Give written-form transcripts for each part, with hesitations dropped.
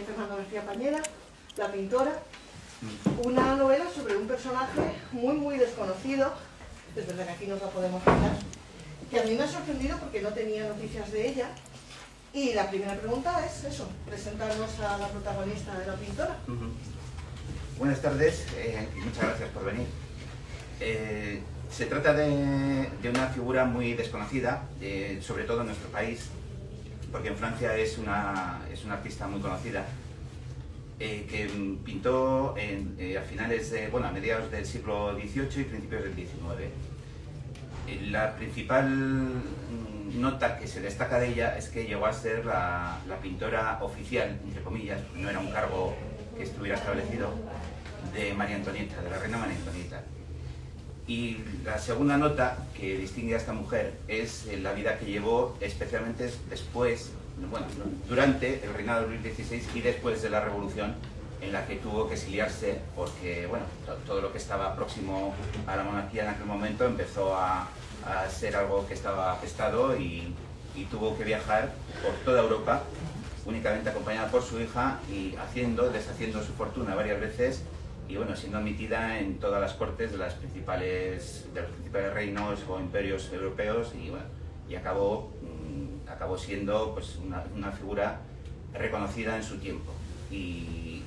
Fernando García Pañeda, La pintora, una novela sobre un personaje muy desconocido, es verdad que aquí nos la podemos hablar, que a mí me ha sorprendido porque no tenía noticias de ella. Y la primera pregunta es eso, presentarnos a la protagonista de La pintora. Buenas tardes y muchas gracias por venir. Se trata de una figura muy desconocida, sobre todo en nuestro país, porque en Francia es una artista muy conocida, que pintó a mediados del siglo XVIII y principios del XIX. La principal nota que se destaca de ella es que llegó a ser la pintora oficial, entre comillas, no era un cargo que estuviera establecido, de María Antonieta, de la reina María Antonieta. Y la segunda nota que distingue a esta mujer es la vida que llevó, especialmente durante el reinado de Luis XVI y después de la Revolución, en la que tuvo que exiliarse porque todo lo que estaba próximo a la monarquía en aquel momento empezó a ser algo que estaba apestado y tuvo que viajar por toda Europa, únicamente acompañada por su hija y deshaciendo su fortuna varias veces y siendo admitida en todas las cortes de los principales reinos o imperios europeos y acabó siendo una figura reconocida en su tiempo y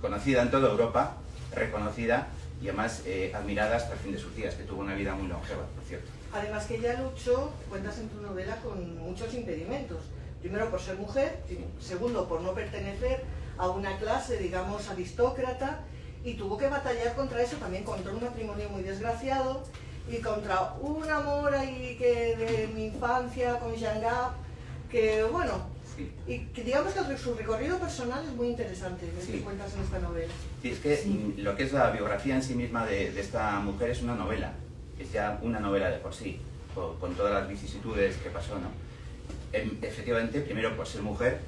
conocida en toda Europa, reconocida y además admirada hasta el fin de sus días, que tuvo una vida muy longeva, por cierto. Además que ella luchó, cuentas en tu novela, con muchos impedimentos. Primero por ser mujer, segundo por no pertenecer a una clase, digamos, aristócrata, y tuvo que batallar contra eso, también contra un matrimonio muy desgraciado y contra un amor ahí de mi infancia con Jean Gap, que sí. Y que digamos que su recorrido personal es muy interesante, lo que cuentas en esta novela. Sí, es que lo que es la biografía en sí misma de esta mujer es una novela, es ya una novela de por sí, con todas las vicisitudes que pasó, ¿no? Efectivamente, primero por ser mujer,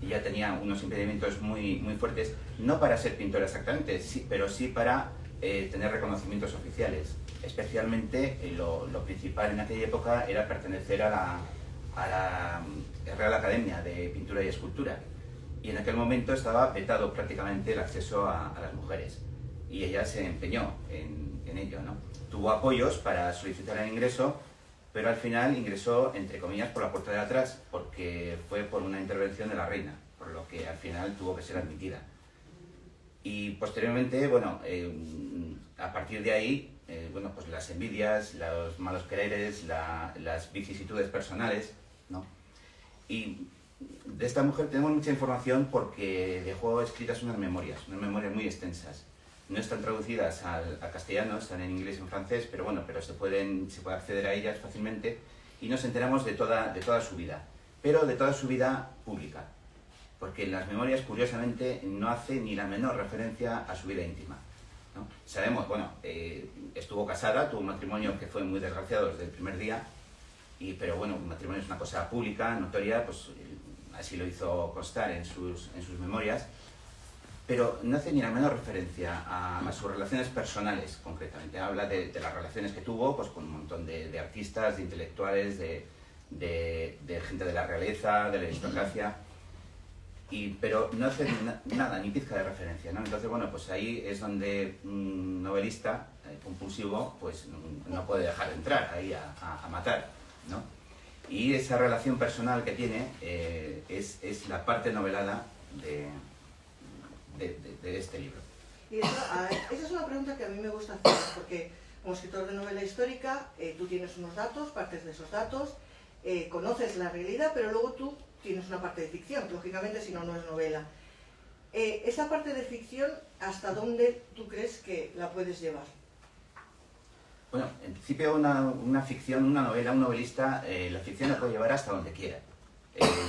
ya tenía unos impedimentos muy fuertes, no para ser pintora exactamente, pero sí para tener reconocimientos oficiales. Especialmente lo principal en aquella época era pertenecer a la Real Academia de Pintura y Escultura, y en aquel momento estaba vetado prácticamente el acceso a las mujeres, y ella se empeñó en ello, ¿no? Tuvo apoyos para solicitar el ingreso, pero al final ingresó, entre comillas, por la puerta de atrás, porque fue por una intervención de la reina, por lo que al final tuvo que ser admitida. Y posteriormente, a partir de ahí, las envidias, los malos quereres, las vicisitudes personales, ¿no? Y de esta mujer tenemos mucha información porque dejó escritas unas memorias muy extensas. No están traducidas al castellano, están en inglés y en francés, pero se puede acceder a ellas fácilmente y nos enteramos de toda su vida, pero de toda su vida pública, porque en las memorias, curiosamente, no hace ni la menor referencia a su vida íntima, ¿no? Sabemos, estuvo casada, tuvo un matrimonio que fue muy desgraciado desde el primer día, pero un matrimonio es una cosa pública, notoria, pues así lo hizo constar en sus memorias, pero no hace ni la menor referencia a sus relaciones personales, concretamente. Habla de las relaciones que tuvo con un montón de artistas, de intelectuales, de gente de la realeza, de la aristocracia, pero no hace nada, ni pizca de referencia, ¿no? Entonces, ahí es donde un novelista compulsivo no puede dejar de entrar ahí a matar, ¿no? Y esa relación personal que tiene es la parte novelada de este libro. Y esa es una pregunta que a mí me gusta hacer, porque como escritor de novela histórica, tú tienes unos datos, partes de esos datos, conoces la realidad, pero luego tú tienes una parte de ficción, lógicamente, si no, no es novela. Esa parte de ficción, ¿hasta dónde tú crees que la puedes llevar? En principio una ficción, una novela, un novelista, la ficción la puede llevar hasta donde quiera.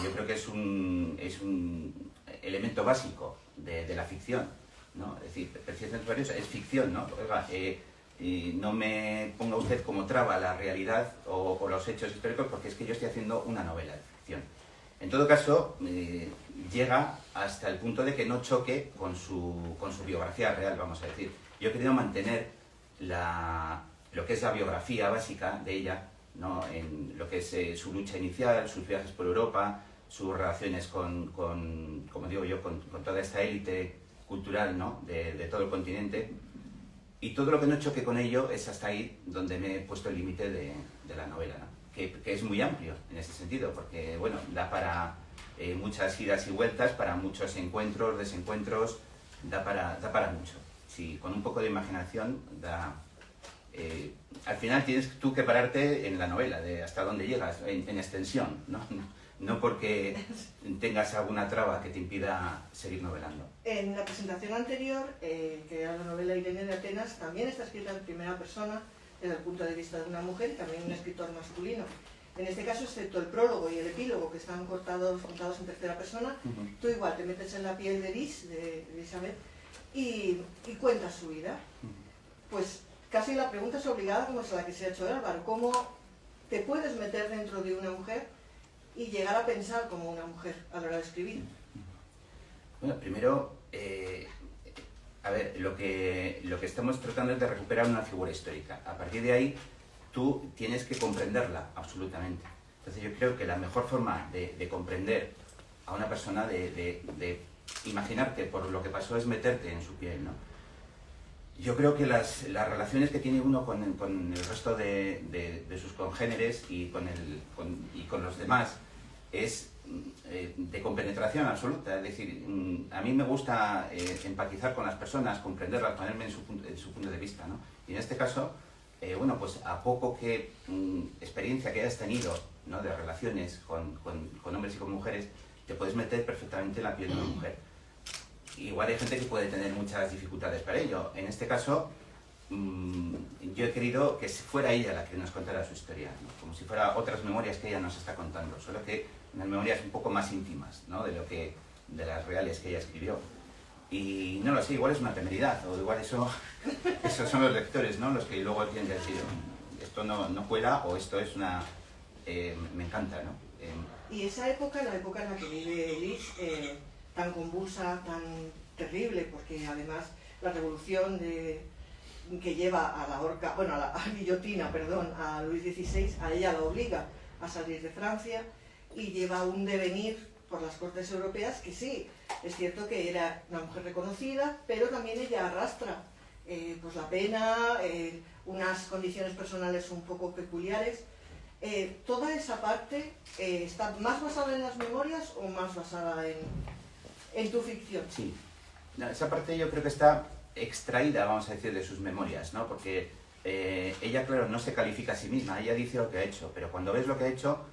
Yo creo que es un elemento básico de la ficción, ¿no? Es decir, es ficción, ¿no? Oiga, no me ponga usted como traba la realidad o los hechos históricos, porque es que yo estoy haciendo una novela de ficción. En todo caso, llega hasta el punto de que no choque con su biografía real, vamos a decir. Yo he querido mantener lo que es la biografía básica de ella, ¿no? En lo que es su lucha inicial, sus viajes por Europa, sus relaciones como digo yo, con toda esta élite cultural, ¿no? de todo el continente. Y todo lo que no choque con ello es hasta ahí donde me he puesto el límite de la novela, ¿no? Que es muy amplio en ese sentido, porque bueno, da para muchas idas y vueltas, para muchos encuentros, desencuentros, da para mucho. Si con un poco de imaginación al final tienes tú que pararte en la novela, de hasta dónde llegas, en extensión, ¿no? No porque tengas alguna traba que te impida seguir novelando. En la presentación anterior, que era la novela Irene de Atenas, también está escrita en primera persona, desde el punto de vista de una mujer y también un escritor masculino. En este caso, excepto el prólogo y el epílogo, que están contados en tercera persona, tú igual te metes en la piel de Elizabeth, y cuentas su vida. Pues casi la pregunta es obligada, como es la que se ha hecho Álvaro: ¿cómo te puedes meter dentro de una mujer y llegar a pensar como una mujer a la hora de escribir? Bueno, primero, a ver, lo que estamos tratando es de recuperar una figura histórica. A partir de ahí, tú tienes que comprenderla absolutamente. Entonces yo creo que la mejor forma de comprender a una persona, de imaginarte por lo que pasó, es meterte en su piel, ¿no? Yo creo que las relaciones que tiene uno con el resto de sus congéneres y con los demás es de compenetración absoluta. Es decir, a mí me gusta empatizar con las personas, comprenderlas, ponerme en su punto de vista, ¿no? Y en este caso, bueno, pues a poco que experiencia que hayas tenido, ¿no?, de relaciones con hombres y con mujeres, te puedes meter perfectamente en la piel de una mujer. Igual hay gente que puede tener muchas dificultades para ello. En este caso, yo he querido que fuera ella la que nos contara su historia, ¿no? Como si fuera otras memorias que ella nos está contando, solo que unas memorias un poco más íntimas, ¿no?, de las reales que ella escribió. Y no lo sé, igual es una temeridad, o igual esos son los lectores, ¿no?, los que luego tienen que decir: esto no cuela, o esto es una... me encanta, ¿no? Y esa época, la época en la que vive Elis, tan convulsa, tan terrible, porque además la revolución que lleva a la horca, bueno, a la guillotina, perdón, a Luis XVI, a ella la obliga a salir de Francia, y lleva un devenir por las cortes europeas que sí, es cierto que era una mujer reconocida, pero también ella arrastra pues la pena, unas condiciones personales un poco peculiares. Toda esa parte ¿está más basada en las memorias o más basada en tu ficción? Sí, no, esa parte yo creo que está extraída, vamos a decir, de sus memorias, ¿no? Porque ella, claro, no se califica a sí misma, ella dice lo que ha hecho, pero cuando ves lo que ha hecho,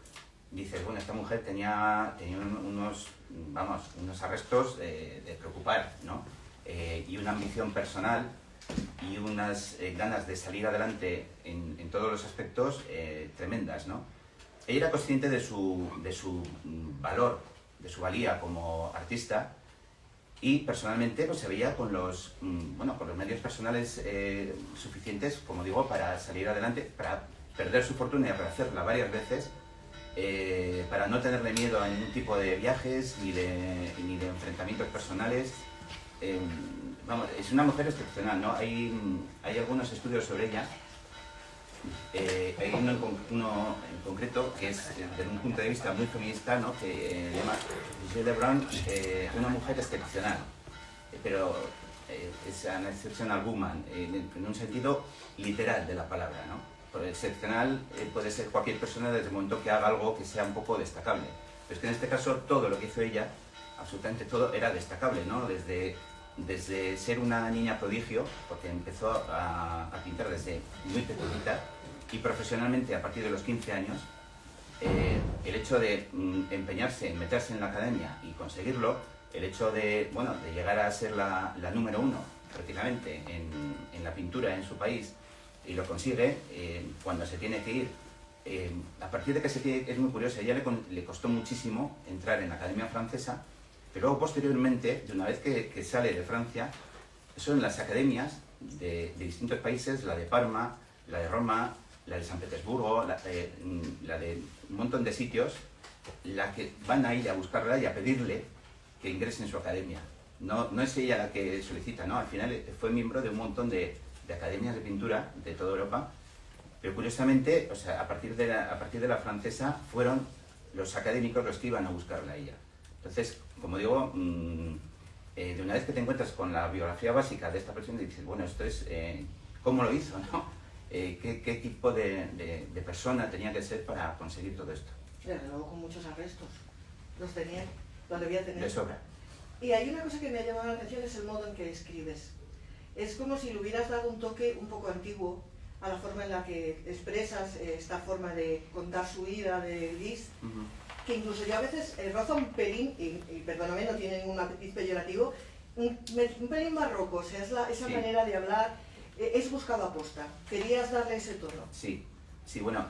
dices: bueno, esta mujer tenía unos arrestos de preocupar, ¿no? Y una ambición personal y unas ganas de salir adelante en todos los aspectos tremendas, ¿no? Ella era consciente de su valor, de su valía como artista, y personalmente pues se veía con los medios personales suficientes, como digo, para salir adelante, para perder su fortuna y rehacerla varias veces, para no tenerle miedo a ningún tipo de viajes ni de enfrentamientos personales. Es una mujer excepcional, ¿no? Hay algunos estudios sobre ella. Hay uno en concreto que es desde un punto de vista muy feminista, ¿no?, que llama Gilles Lebrun una mujer excepcional, pero es an exceptional woman en un sentido literal de la palabra, ¿no? Por excepcional puede ser cualquier persona desde el momento que haga algo que sea un poco destacable, pero es que en este caso todo lo que hizo ella, absolutamente todo, era destacable, ¿no? Desde ser una niña prodigio, porque empezó a pintar desde muy pequeñita, y profesionalmente a partir de los 15 años, el hecho de empeñarse en meterse en la academia y conseguirlo, el hecho de llegar a ser la número uno prácticamente en la pintura en su país, y lo consigue cuando se tiene que ir. A partir de que es muy curioso, a ella le costó muchísimo entrar en la academia francesa, pero luego posteriormente, de una vez que sale de Francia, son las academias de distintos países, la de Parma, la de Roma, la de San Petersburgo, la de un montón de sitios, la que van a ir a buscarla y a pedirle que ingrese en su academia. No es ella la que solicita, ¿no? Al final fue miembro de un montón de academias de pintura de toda Europa, pero curiosamente, o sea, a partir de la francesa fueron los académicos los que iban a buscarla a ella. Entonces, como digo, de una vez que te encuentras con la biografía básica de esta persona, dices, bueno, esto es, ¿cómo lo hizo, no? ¿Qué tipo de persona tenía que ser para conseguir todo esto? Desde luego con muchos arrestos. Los tenía, los debía tener. De sobra. Y hay una cosa que me ha llamado la atención, es el modo en que escribes. Es como si le hubieras dado un toque un poco antiguo a la forma en la que expresas esta forma de contar su vida de Liz, que incluso yo a veces roza un pelín, y perdóname, no tiene ningún matiz peyorativo, un pelín barroco, o sea, esa Sí. manera de hablar es buscado a posta. Querías darle ese tono. Sí, sí, bueno,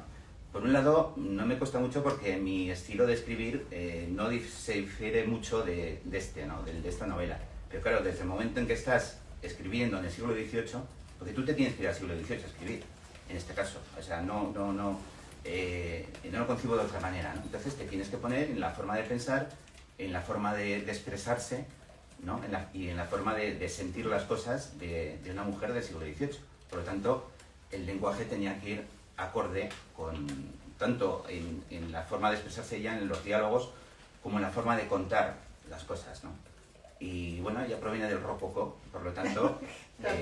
por un lado no me cuesta mucho porque mi estilo de escribir no se difiere mucho de este, ¿no? de esta novela. Pero claro, desde el momento en que estás escribiendo en el siglo XVIII, porque tú te tienes que ir al siglo XVIII a escribir, en este caso, o sea, no lo concibo de otra manera, ¿no? Entonces te tienes que poner en la forma de pensar, en la forma de expresarse, ¿no? y en la forma de sentir las cosas de una mujer del siglo XVIII. Por lo tanto, el lenguaje tenía que ir acorde con, tanto en la forma de expresarse ella, en los diálogos, como en la forma de contar las cosas, ¿no? Y bueno, ella proviene del rococó, por lo tanto, Claro.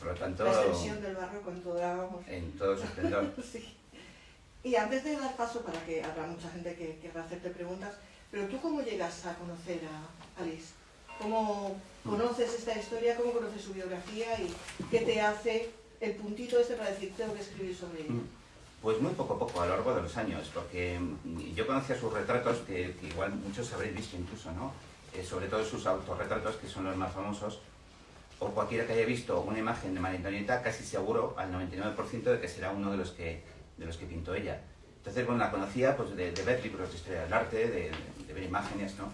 La extensión del barroco en en todo su esplendor. Sí. Y antes de dar paso, para que habrá mucha gente que querrá hacerte preguntas, pero tú ¿cómo llegas a conocer a Liz? ¿Cómo conoces esta historia? ¿Cómo conoces su biografía? ¿Y qué te hace el puntito este para decir tengo que escribir sobre ella? Pues muy poco a poco, a lo largo de los años, porque yo conocía sus retratos, que igual muchos habréis visto incluso, ¿no? Sobre todo sus autorretratos, que son los más famosos, o cualquiera que haya visto una imagen de María Antonieta, casi seguro, al 99%, de que será uno de los que pintó ella. Entonces, bueno, la conocía pues, de ver libros de historia del arte, de ver imágenes, ¿no?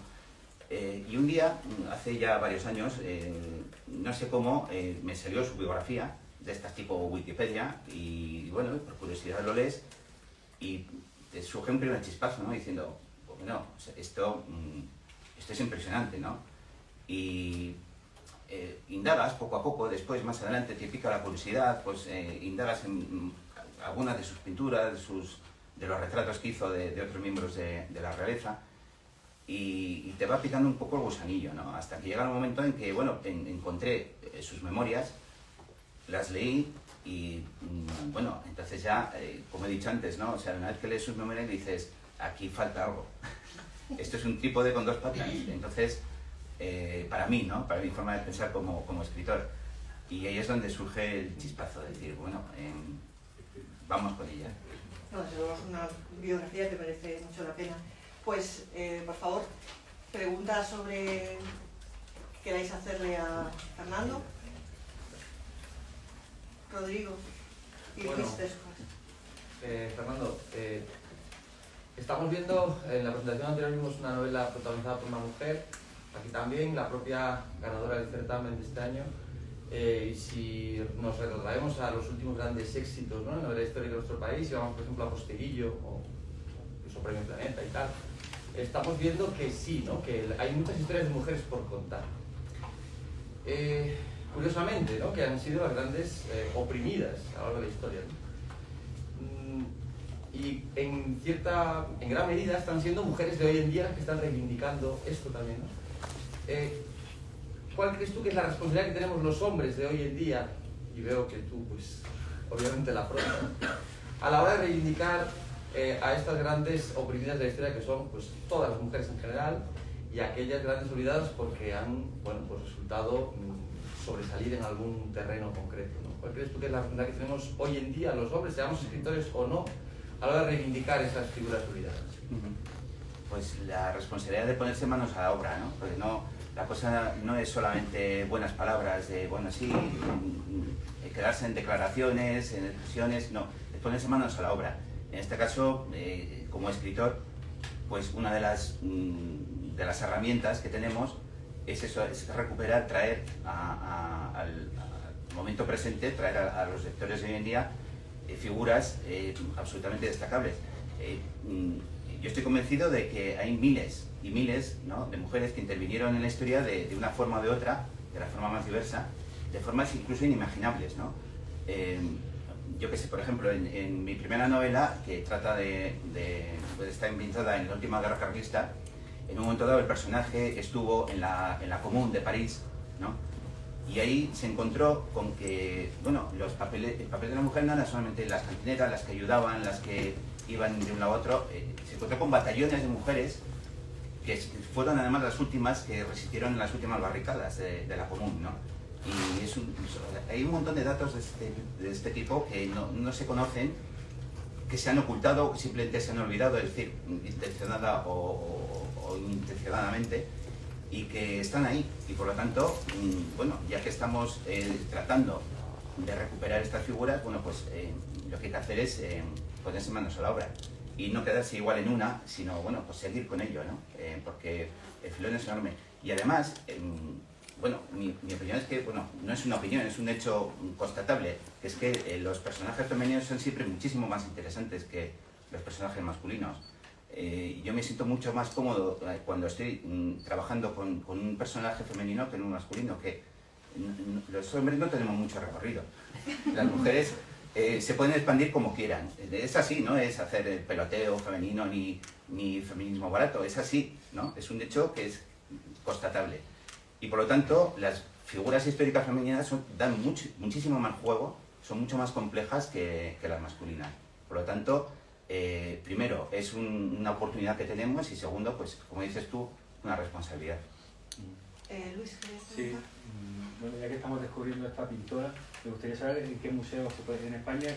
Y un día, hace ya varios años, no sé cómo, me salió su biografía, de estas tipo Wikipedia, y bueno, por curiosidad lo lees, y te surge un primer chispazo, ¿no? Diciendo, bueno, esto es impresionante, ¿no? Y indagas poco a poco, después más adelante te pica la curiosidad, pues indagas en algunas de sus pinturas, de los retratos que hizo de otros miembros de la realeza, y te va picando un poco el gusanillo, ¿no? Hasta que llega el momento en que, bueno, encontré sus memorias, las leí y, bueno, entonces ya, como he dicho antes, ¿no? O sea, una vez que lees sus memorias dices, aquí falta algo. Esto es un trípode con dos patas. Entonces, para mí, ¿no? Para mi forma de pensar como escritor. Y ahí es donde surge el chispazo de decir, bueno, vamos con ella. No, desde luego es una biografía que merece mucho la pena. Pues, por favor, preguntas sobre que queráis hacerle a Fernando. Rodrigo y Bueno, Luis después. Fernando, estamos viendo, en la presentación anterior vimos una novela protagonizada por una mujer, aquí también, la propia ganadora del certamen de este año, y si nos retrotraemos a los últimos grandes éxitos, ¿no?, en la novela histórica de nuestro país, y vamos por ejemplo a Posteguillo o incluso Premio Planeta y tal, estamos viendo que sí, ¿no?, que hay muchas historias de mujeres por contar. Curiosamente, ¿no?, que han sido las grandes oprimidas a lo largo de la historia, ¿no? Y en gran medida están siendo mujeres de hoy en día las que están reivindicando esto también, ¿no? ¿Cuál crees tú que es la responsabilidad que tenemos los hombres de hoy en día? Y veo que tú, pues, obviamente la afrontas, a la hora de reivindicar a estas grandes oprimidas de la historia, que son, pues, todas las mujeres en general, y aquellas grandes olvidadas porque han, bueno, pues resultado sobresalir en algún terreno concreto, ¿no? ¿Cuál crees tú que es la responsabilidad que tenemos hoy en día los hombres, seamos escritores o no, a la hora de reivindicar esas figuras olvidadas? Pues la responsabilidad de ponerse manos a la obra, ¿no? Porque la cosa no es solamente buenas palabras, de, bueno, sí, quedarse en declaraciones, en expresiones, no, es ponerse manos a la obra. En este caso, como escritor, pues una de las herramientas que tenemos es eso, es recuperar, traer al momento presente, traer a los lectores de hoy en día figuras absolutamente destacables. Yo estoy convencido de que hay miles y miles, ¿no?, de mujeres que intervinieron en la historia de una forma o de otra, de la forma más diversa, de formas incluso inimaginables, ¿no? yo qué sé, por ejemplo, en mi primera novela, que trata pues está ambientada en la última guerra carlista, en un momento dado el personaje estuvo en la Común de París, ¿no? Y ahí se encontró con que, bueno, el papel de la mujer no era solamente las cantineras, las que ayudaban, las que iban de un lado a otro, se encontró con batallones de mujeres que fueron además las últimas que resistieron en las últimas barricadas de la Común, ¿no? Y hay un montón de datos de este tipo que no se conocen, que se han ocultado o que simplemente se han olvidado, es decir, intencionada o intencionadamente, y que están ahí. Y por lo tanto, bueno, ya que estamos tratando de recuperar estas figuras, bueno, pues lo que hay que hacer es ponerse manos a la obra y no quedarse igual en una, sino, bueno, pues seguir con ello, ¿no? Porque el filón es enorme. Y además, bueno, mi opinión es que, bueno, no es una opinión, es un hecho constatable, que es que los personajes femeninos son siempre muchísimo más interesantes que los personajes masculinos. Yo me siento mucho más cómodo cuando estoy trabajando con un personaje femenino que en un masculino, que los hombres no tenemos mucho recorrido. Las mujeres se pueden expandir como quieran. Es así, no es hacer el peloteo femenino ni feminismo barato, es así, ¿no? Es un hecho que es constatable. Y por lo tanto, las figuras históricas femeninas dan muchísimo más juego, son mucho más complejas que las masculinas. Por lo tanto, primero, es una oportunidad que tenemos y segundo, pues, como dices tú, una responsabilidad. Luis, ¿quieres Sí, preguntar? bueno, ya que estamos descubriendo esta pintora, me gustaría saber en qué museo se puede. ¿En España se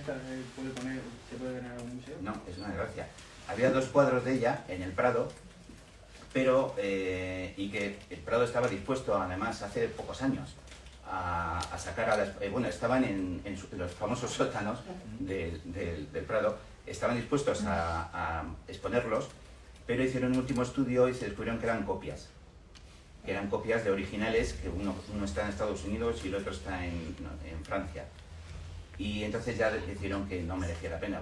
puede ver en algún museo? No, es una desgracia. Había 2 cuadros de ella en el Prado, pero y que el Prado estaba dispuesto, además, hace pocos años, a sacar a las... bueno, estaban en los famosos sótanos del Prado, estaban dispuestos a exponerlos, pero hicieron un último estudio y se descubrieron que eran copias de originales, que uno está en Estados Unidos y el otro está en Francia. Y entonces ya decidieron que no merecía la pena.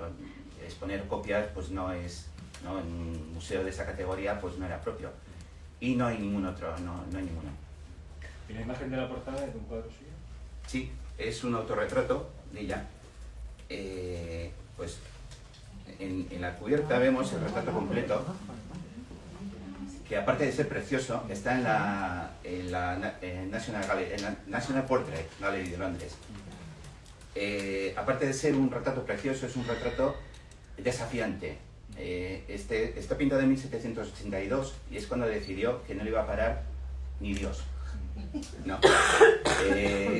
Exponer copias, pues no es... ¿no? En un museo de esa categoría pues no era propio. Y no hay ningún otro, no hay ninguno. ¿Y la imagen de la portada es de un cuadro suyo? Sí, es un autorretrato de ella. Pues en la cubierta vemos el retrato completo, que aparte de ser precioso, está en la National Portrait Gallery de Londres. Aparte de ser un retrato precioso, es un retrato desafiante. Está pintado en 1782 y es cuando decidió que no le iba a parar ni Dios. No.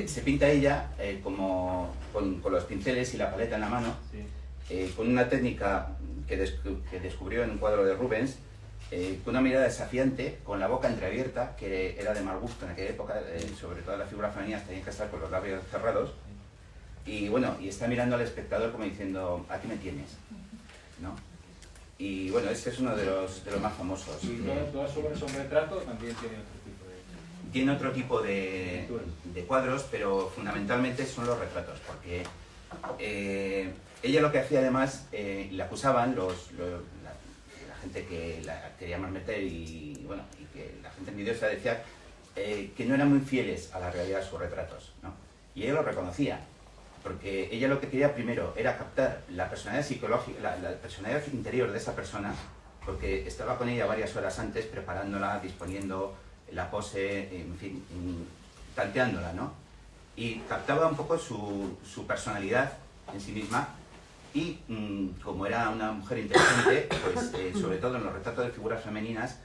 Se pinta ella como con los pinceles y la paleta en la mano, con una técnica que descubrió en un cuadro de Rubens, con una mirada desafiante, con la boca entreabierta, que era de mal gusto en aquella época, sobre todo las figuras femeninas tenían que estar con los labios cerrados, y bueno, y está mirando al espectador como diciendo, aquí me tienes, ¿no? Y bueno, este es uno de los más famosos. ¿Y todas sus obras son retratos? También tiene otro tipo Tiene otro tipo de cuadros, pero fundamentalmente son los retratos, porque ella lo que hacía además, le acusaban la gente que la quería malmeter y bueno, y que la gente envidiosa decía que no eran muy fieles a la realidad de sus retratos, ¿no? Y ella lo reconocía, porque ella lo que quería primero era captar la personalidad psicológica, la personalidad interior de esa persona, porque estaba con ella varias horas antes preparándola, disponiendo la pose, en fin, tanteándola, ¿no? Y captaba un poco su personalidad en sí misma y como era una mujer inteligente, pues sobre todo en los retratos de figuras femeninas,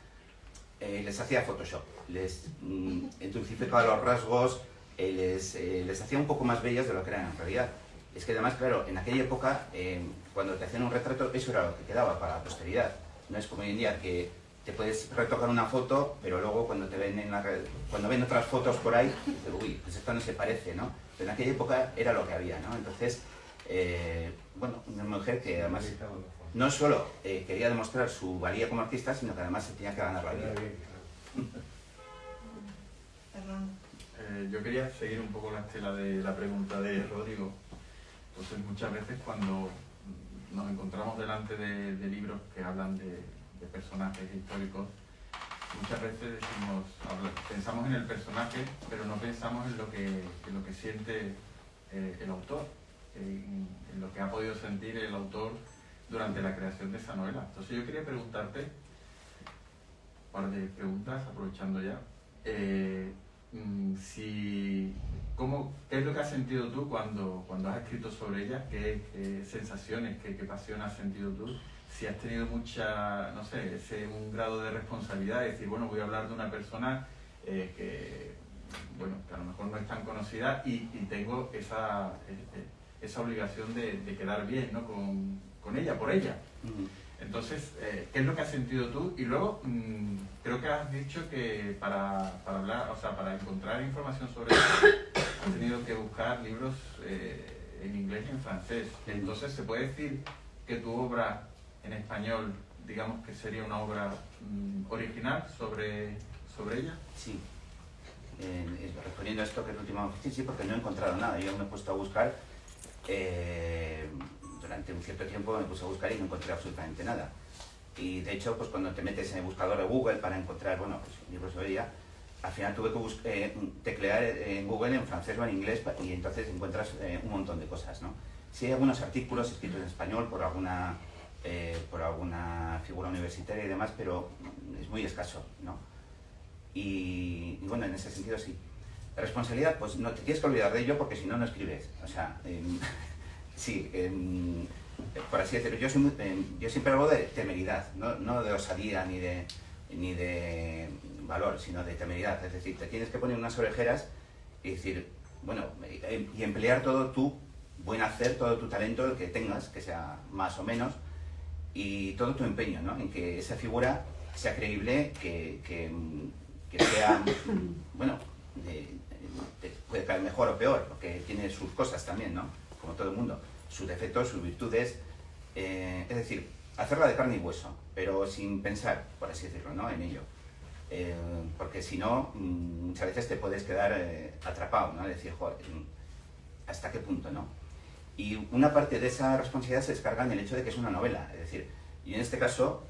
les hacía Photoshop, les dulcificaba los rasgos, les hacía un poco más bellas de lo que eran en realidad. Es que además, claro, en aquella época, cuando te hacían un retrato, eso era lo que quedaba para la posteridad. No es como hoy en día que te puedes retocar una foto, pero luego cuando te ven cuando ven otras fotos por ahí, dices, uy, pues esta no se parece, ¿no? Pero en aquella época era lo que había, ¿no? Entonces, bueno, una mujer que además no solo quería demostrar su valía como artista, sino que además se tenía que ganar la vida. Yo quería seguir un poco la estela de la pregunta de Rodrigo. Entonces, muchas veces cuando nos encontramos delante de libros que hablan de personajes históricos, muchas veces pensamos en el personaje, pero no pensamos en lo que siente el autor. en lo que ha podido sentir el autor durante la creación de esa novela. Entonces yo quería preguntarte un par de preguntas, aprovechando ya. ¿Qué es lo que has sentido tú cuando has escrito sobre ella? ¿Qué sensaciones, qué pasión has sentido tú? Si has tenido mucha, no sé, un grado de responsabilidad, de decir, bueno, voy a hablar de una persona que a lo mejor no es tan conocida y tengo esa obligación de quedar bien, ¿no? con ella, por ella. Entonces, ¿qué es lo que has sentido tú? Y luego, creo que has dicho que para hablar, o sea, para encontrar información sobre eso, has tenido que buscar libros en inglés y en francés. Entonces, ¿se puede decir que tu obra en español, digamos que sería una obra original sobre ella? Sí. Respondiendo a esto que es lo último, sí, porque no he encontrado nada. Yo me he puesto a buscar, durante un cierto tiempo me puse a buscar y no encontré absolutamente nada. Y de hecho, pues cuando te metes en el buscador de Google para encontrar, bueno, pues libros sobre ella, al final tuve que teclear en Google en francés o en inglés y entonces encuentras un montón de cosas, ¿no? Sí hay algunos artículos escritos en español por alguna figura universitaria y demás, pero es muy escaso, ¿no? Y bueno, en ese sentido sí. La responsabilidad, pues no te tienes que olvidar de ello porque si no, no escribes. O sea, sí, por así decirlo, yo siempre hablo de temeridad, no de osadía ni de valor, sino de temeridad. Es decir, te tienes que poner unas orejeras y decir, bueno, y emplear todo tu buen hacer, todo tu talento, el que tengas, que sea más o menos, y todo tu empeño, ¿no? En que esa figura sea creíble, que sea, bueno, puede caer mejor o peor, porque tiene sus cosas también, ¿no? Como todo el mundo, sus defectos, sus virtudes, es decir, hacerla de carne y hueso, pero sin pensar, por así decirlo, ¿no? En ello. Porque si no, muchas veces te puedes quedar atrapado, ¿no? Es decir, joder, ¿hasta qué punto, no? Y una parte de esa responsabilidad se descarga en el hecho de que es una novela, es decir, y en este caso,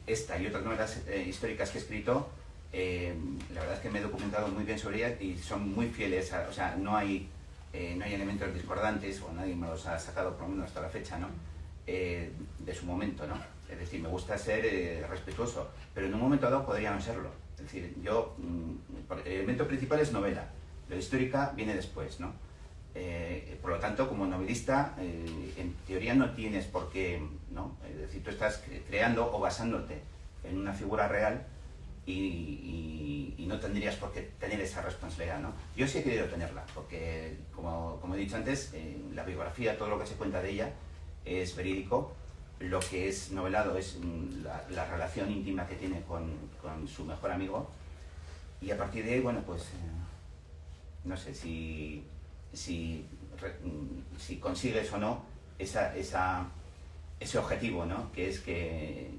esta y otras novelas históricas que he escrito, la verdad es que me he documentado muy bien sobre ellas y son muy fieles, o sea, no hay elementos discordantes, o nadie me los ha sacado, por lo menos hasta la fecha, ¿no? De su momento, ¿no? Es decir, me gusta ser respetuoso, pero en un momento dado podría no serlo. Es decir, yo, el elemento principal es novela, la histórica viene después, ¿no? Por lo tanto, como novelista, en teoría no tienes por qué, ¿no? Es decir, tú estás creando o basándote en una figura real y no tendrías por qué tener esa responsabilidad, ¿no? Yo sí he querido tenerla, porque, como he dicho antes, la biografía, todo lo que se cuenta de ella es verídico. Lo que es novelado es la relación íntima que tiene con su mejor amigo, y a partir de ahí, bueno, pues no sé si consigues o no ese objetivo, ¿no? Que es que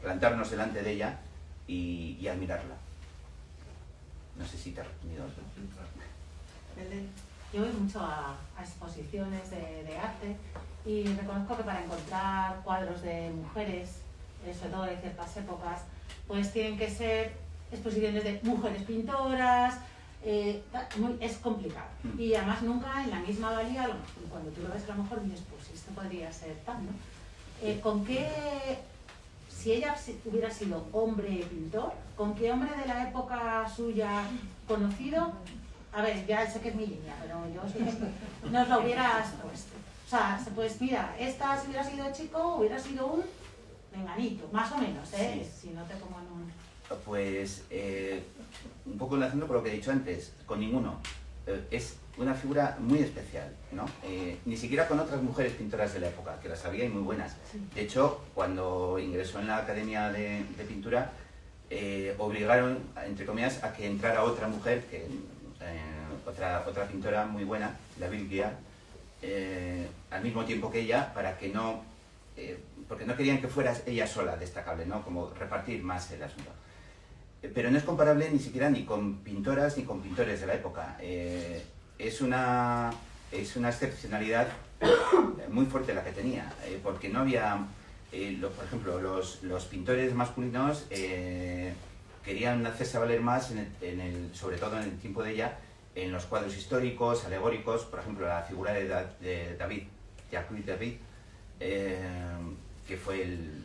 plantarnos delante de ella y admirarla. No sé si te he respondido. Belén. Yo voy mucho a exposiciones de arte y reconozco que para encontrar cuadros de mujeres, sobre todo de ciertas épocas, pues tienen que ser exposiciones de mujeres pintoras, es complicado. Y además nunca en la misma valía, cuando tú lo ves a lo mejor dices, pues esto podría ser tal, ¿no? ¿Con qué, si ella hubiera sido hombre pintor, con qué hombre de la época suya conocido? A ver, ya sé que es mi línea, pero yo sí que nos lo hubieras puesto. O sea, pues mira, esta si hubiera sido chico, hubiera sido un menganito, más o menos, ¿eh? Sí. Si no te pongo en un... Pues, un poco enlazando con lo que he dicho antes, con ninguno. Es una figura muy especial, ¿no? Ni siquiera con otras mujeres pintoras de la época, que las había y muy buenas. De hecho, cuando ingresó en la Academia de Pintura, obligaron, entre comillas, a que entrara otra mujer, otra pintora muy buena, la Vilguiar, al mismo tiempo que ella, para que no... porque no querían que fuera ella sola destacable, ¿no? Como repartir más el asunto. Pero no es comparable ni siquiera ni con pintoras ni con pintores de la época. Es una excepcionalidad muy fuerte la que tenía, porque no había, por ejemplo, los pintores masculinos querían hacerse valer más, sobre todo en el tiempo de ella, en los cuadros históricos, alegóricos, por ejemplo, la figura de David, Jacques David, que fue el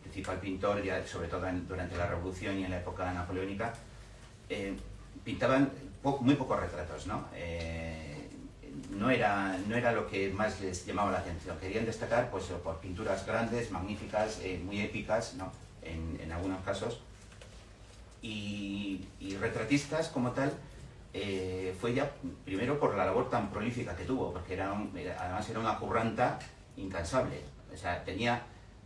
principal pintor, ya sobre todo durante la Revolución y en la época napoleónica. Pintaban muy pocos retratos, ¿no? No era lo que más les llamaba la atención. Querían destacar pues, por pinturas grandes, magníficas, muy épicas, ¿no? En algunos casos. Y retratistas como tal, fue ya primero por la labor tan prolífica que tuvo, porque además era una curranta incansable. O sea, tenía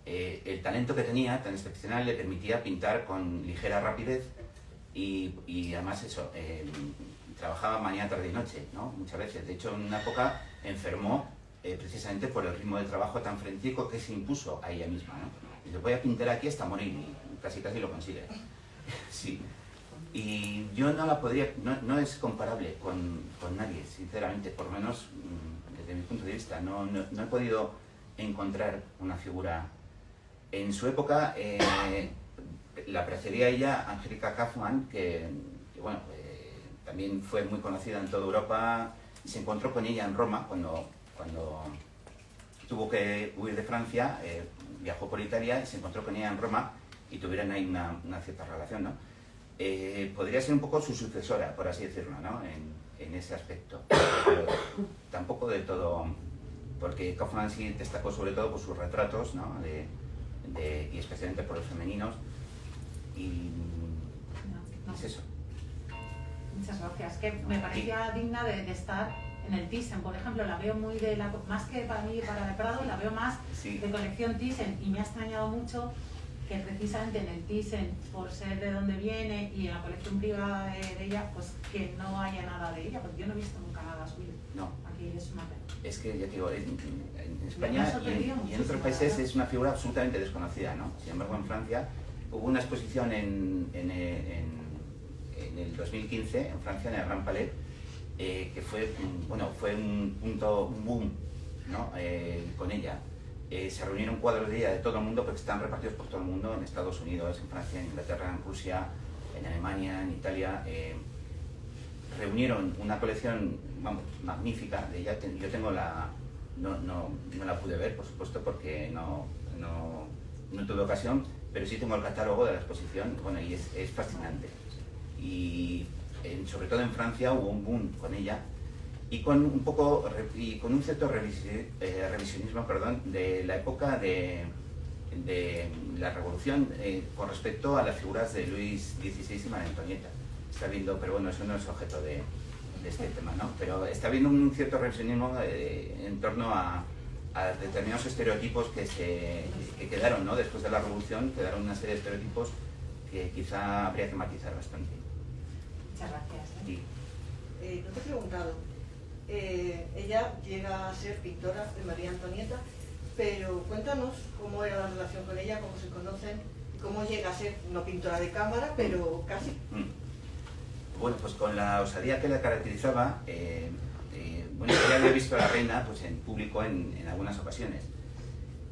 el talento que tenía, tan excepcional, le permitía pintar con ligera rapidez y además eso, trabajaba mañana, tarde y noche, ¿no? Muchas veces. De hecho, en una época enfermó precisamente por el ritmo de trabajo tan frenético que se impuso a ella misma, ¿no? Y le voy a pintar aquí hasta morir y casi lo consigue. Sí. Y yo no la podría, no es comparable con nadie, sinceramente, por lo menos desde mi punto de vista. No he podido encontrar una figura. En su época la precedía ella Angelica Kauffmann, que bueno, también fue muy conocida en toda Europa. Se encontró con ella en Roma cuando tuvo que huir de Francia, viajó por Italia y se encontró con ella en Roma y tuvieron ahí una cierta relación, ¿no? Podría ser un poco su sucesora, por así decirlo, ¿no? En ese aspecto, pero tampoco del todo, porque Kauffmann sí destacó sobre todo por sus retratos, ¿no? Y especialmente por los femeninos, y es eso. Muchas gracias. Que me parecía digna de estar en el Thyssen, por ejemplo. La veo muy más que para mí, para el Prado, la veo más Sí. de colección Thyssen, y me ha extrañado mucho que precisamente en el Thyssen, por ser de donde viene y en la colección privada de ella, pues que no haya nada de ella, porque yo no he visto nunca nada suyo. No. Aquí es una pena. Es que, ya te digo, en España y en otros países es una figura absolutamente desconocida, ¿no? Sin embargo, en Francia hubo una exposición en el 2015, en Francia, en el Grand Palais, que fue un boom, ¿no? Con ella. Se reunieron cuadros de ella de todo el mundo, porque están repartidos por todo el mundo, en Estados Unidos, en Francia, en Inglaterra, en Rusia, en Alemania, en Italia. Reunieron una colección, vamos, magnífica de ella. Yo tengo no la pude ver, por supuesto, porque no tuve ocasión, pero sí tengo el catálogo de la exposición, bueno, y es fascinante. Y sobre todo en Francia hubo un boom con ella, y con un cierto revisionismo, de la época de la Revolución con respecto a las figuras de Luis XVI y María Antonieta. Está viendo, pero bueno, eso no es objeto de este tema, ¿no? Pero está habiendo un cierto revisionismo en torno a determinados estereotipos que quedaron, ¿no? Después de la Revolución quedaron una serie de estereotipos que quizá habría que matizar bastante. Muchas gracias. Sí. No te he preguntado, ella llega a ser pintora de María Antonieta, pero cuéntanos cómo era la relación con ella, cómo se conocen, cómo llega a ser, no pintora de cámara, pero casi. Bueno, pues con la osadía que la caracterizaba, bueno, ella había visto a la reina pues, en público en algunas ocasiones.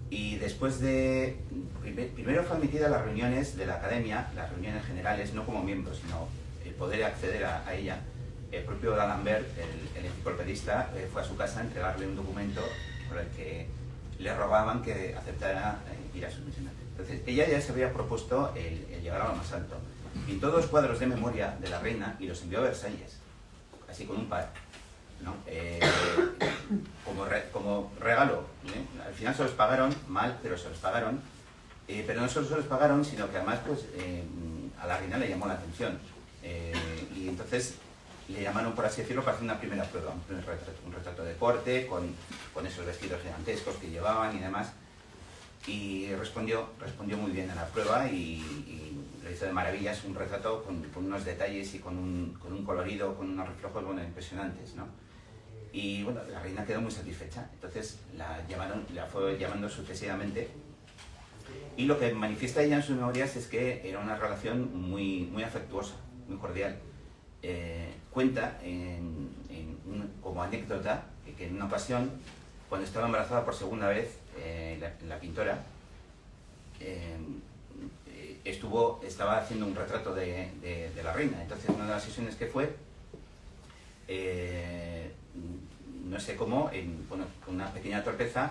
Y después primero fue admitida a las reuniones de la academia, las reuniones generales, no como miembro, sino el poder acceder a ella. El propio D'Alembert, el enciclopedista, fue a su casa a entregarle un documento por el que le rogaban que aceptara ir a sus misiones. Entonces, ella ya se había propuesto el llegar a lo más alto. Pintó 2 cuadros de memoria de la reina y los envió a Versalles, así con un par, ¿no? Como regalo, ¿eh? Al final se los pagaron, mal, pero se los pagaron. Pero no solo se los pagaron, sino que además pues, a la reina le llamó la atención. Y entonces le llamaron, por así decirlo, para hacer una primera prueba, un retrato de corte, con esos vestidos gigantescos que llevaban y demás. Y respondió muy bien a la prueba y lo hizo de maravillas, un retrato con unos detalles y con un colorido, con unos reflejos impresionantes, ¿no? Y bueno, la reina quedó muy satisfecha, entonces la fue llamando sucesivamente. Y lo que manifiesta ella en sus memorias es que era una relación muy afectuosa, muy cordial. Cuenta como anécdota que en una ocasión, cuando estaba embarazada por segunda vez, la pintora estaba haciendo un retrato de la reina. Entonces, en una de las sesiones que fue, no sé cómo, bueno, con una pequeña torpeza,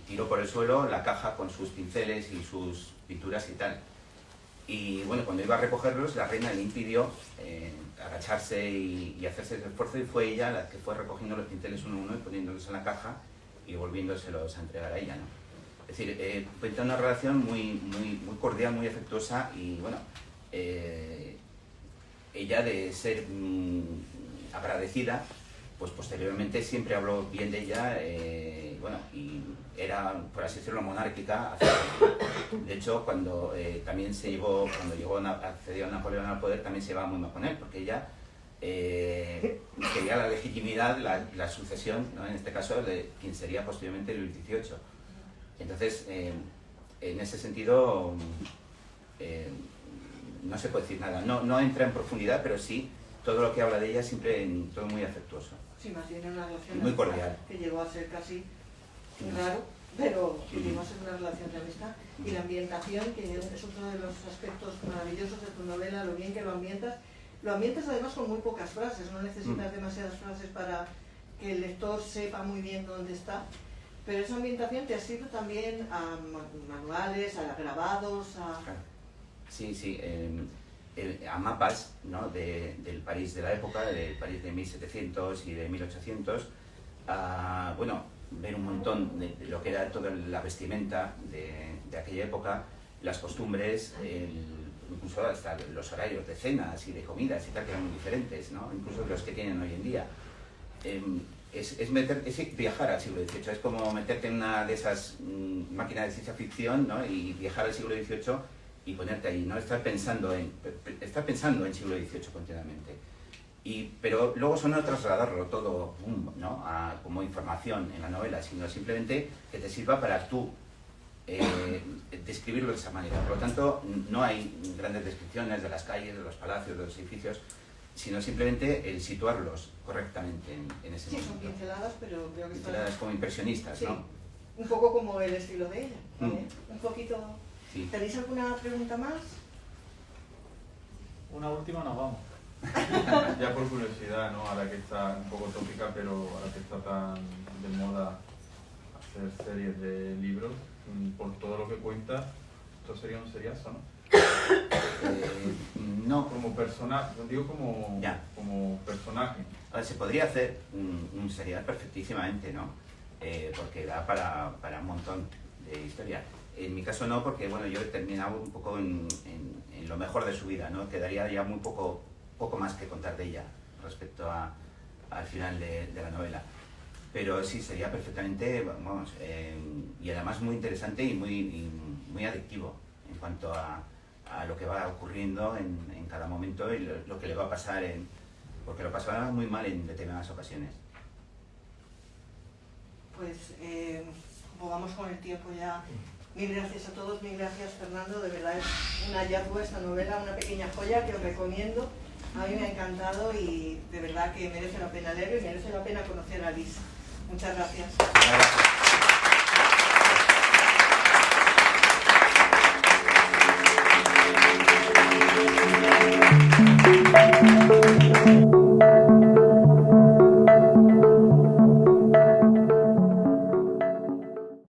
tiró por el suelo la caja con sus pinceles y sus pinturas y tal. Y bueno, cuando iba a recogerlos, la reina le impidió agacharse y hacerse ese esfuerzo, y fue ella la que fue recogiendo los pinceles uno a uno y poniéndolos en la caja y volviéndoselos a entregar a ella, ¿no? Es decir, cuenta una relación muy cordial, muy afectuosa, y bueno, ella, de ser agradecida, pues posteriormente siempre habló bien de ella, bueno, y era, por así decirlo, monárquica. De hecho, cuando también accedió a Napoleón al poder, también se llevaba muy mal con él, porque ella quería la legitimidad, la sucesión, ¿no? En este caso, de quien sería posteriormente Luis XVIII. Entonces, en ese sentido, no se puede decir nada. No entra en profundidad, pero sí, todo lo que habla de ella siempre todo muy afectuoso. Sí, más bien una relación muy cordial. Que llegó a ser casi raro, pero llegó a ser una relación de amistad. Y la ambientación, que es otro de los aspectos maravillosos de tu novela, lo bien que lo ambientas. Lo ambientas además con muy pocas frases, no necesitas demasiadas frases para que el lector sepa muy bien dónde está. Pero esa ambientación te ha sido también a manuales, a grabados, a... Sí, a mapas, ¿no? del París de la época, del París de 1700 y de 1800, a, bueno, ver un montón de lo que era toda la vestimenta de aquella época, las costumbres, incluso hasta los horarios de cenas y de comidas y tal, que eran muy diferentes, ¿no? Incluso los que tienen hoy en día. Es viajar al siglo XVIII, es como meterte en una de esas máquinas de ciencia ficción, ¿no? Y viajar al siglo XVIII y ponerte ahí, ¿no? Estar pensando en siglo XVIII continuamente. Pero luego eso no trasladarlo todo, ¿no? Como información en la novela, sino simplemente que te sirva para tú describirlo de esa manera. Por lo tanto, no hay grandes descripciones de las calles, de los palacios, de los edificios, sino simplemente el situarlos correctamente en ese momento. Sí, son pinceladas, pero creo que pinceladas como impresionistas, sí, ¿no? Un poco como el estilo de ella, un poquito... Sí. ¿Tenéis alguna pregunta más? Una última, nos vamos. Ya por curiosidad, ¿no? Ahora que está un poco tópica, pero ahora que está tan de moda hacer series de libros, por todo lo que cuenta, esto sería un seriazo, ¿no? No. Como persona, digo como personaje. A ver, se podría hacer un serial perfectísimamente, ¿no? Porque da para un montón de historia. En mi caso no, porque bueno, yo he terminado un poco en lo mejor de su vida, ¿no? Quedaría ya muy poco más que contar de ella respecto al final de la novela. Pero sí, sería perfectamente, vamos, y además muy interesante y muy adictivo en cuanto a lo que va ocurriendo en cada momento y lo que le va a pasar, porque lo pasará muy mal en determinadas ocasiones. Pues como vamos con el tiempo ya, mil gracias a todos, mil gracias Fernando, de verdad es un hallazgo esta novela, una pequeña joya que os recomiendo, a mí me ha encantado y de verdad que merece la pena leerlo y merece la pena conocer a Liz. Muchas gracias.